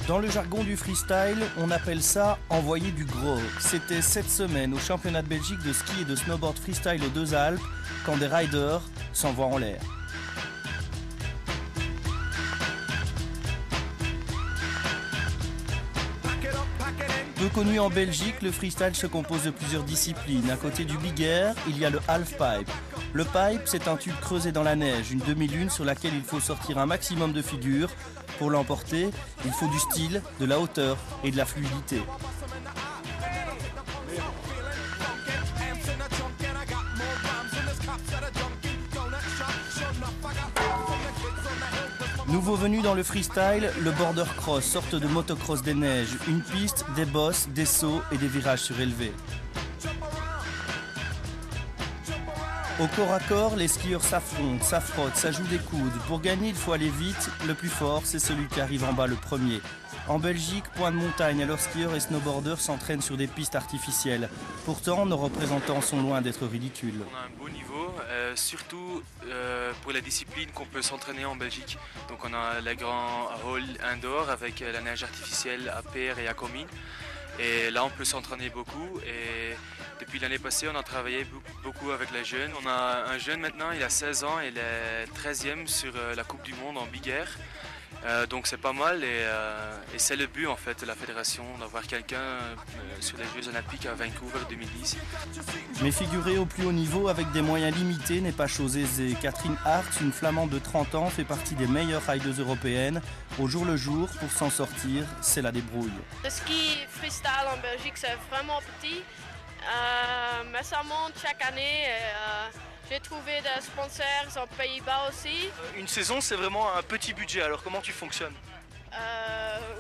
Dans le jargon du freestyle, on appelle ça envoyer du gros. C'était cette semaine au championnat de Belgique de ski et de snowboard freestyle aux Deux Alpes, quand des riders s'envoient en l'air. Peu connu en Belgique, le freestyle se compose de plusieurs disciplines. À côté du big air, il y a le halfpipe. Le pipe, c'est un tube creusé dans la neige, une demi-lune sur laquelle il faut sortir un maximum de figures. Pour l'emporter, il faut du style, de la hauteur et de la fluidité. Nouveau venu dans le freestyle, le border cross, sorte de motocross des neiges, une piste, des bosses, des sauts et des virages surélevés. Au corps à corps, les skieurs s'affrontent, s'affrottent, s'ajoutent des coudes. Pour gagner, il faut aller vite. Le plus fort, c'est celui qui arrive en bas le premier. En Belgique, point de montagne, alors skieurs et snowboarders s'entraînent sur des pistes artificielles. Pourtant, nos représentants sont loin d'être ridicules. On a un beau niveau, surtout pour la discipline qu'on peut s'entraîner en Belgique. Donc on a les grands halls indoor avec la neige artificielle à Peer et à Comines. Et là, on peut s'entraîner beaucoup. Et depuis l'année passée, on a travaillé beaucoup avec les jeunes. On a un jeune maintenant, il a 16 ans, il est 13e sur la Coupe du Monde en Big Air. Donc c'est pas mal et c'est le but en fait de la fédération, d'avoir quelqu'un sur les Jeux Olympiques à Vancouver 2010. Mais figurer au plus haut niveau avec des moyens limités n'est pas chose aisée. Catherine Hart, une flamande de 30 ans, fait partie des meilleures riders européennes. Au jour le jour, pour s'en sortir, c'est la débrouille. Le ski freestyle en Belgique, c'est vraiment petit, mais ça monte chaque année. J'ai trouvé des sponsors aux Pays-Bas aussi. Une saison, c'est vraiment un petit budget. Alors comment tu fonctionnes?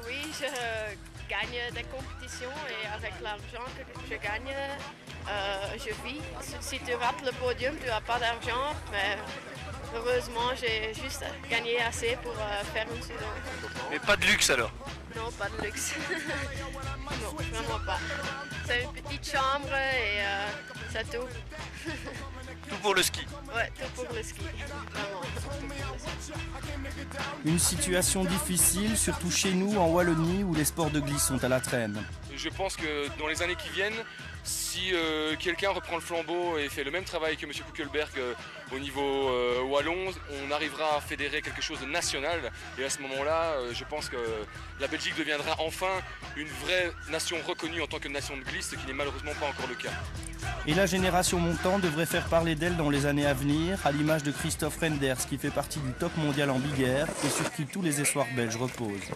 Oui, je gagne des compétitions et avec l'argent que je gagne, je vis. Si tu rates le podium, tu n'as pas d'argent, mais heureusement, j'ai juste gagné assez pour faire une saison. Mais pas de luxe alors? Non, pas de luxe. Non, vraiment pas. C'est une petite chambre et c'est tout. Tout pour le ski? Ouais, tout pour le ski. Vraiment. Une situation difficile, surtout chez nous en Wallonie où les sports de glisse sont à la traîne. Je pense que dans les années qui viennent, si quelqu'un reprend le flambeau et fait le même travail que M. Kuckelberg au niveau wallon, on arrivera à fédérer quelque chose de national. Et à ce moment-là, je pense que la Belgique deviendra enfin une vraie nation reconnue en tant que nation de glisse, ce qui n'est malheureusement pas encore le cas. Et la génération montante devrait faire parler d'elle dans les années à venir, à l'image de Christophe Renders qui fait partie du top mondial en big air et sur qui tous les espoirs belges reposent.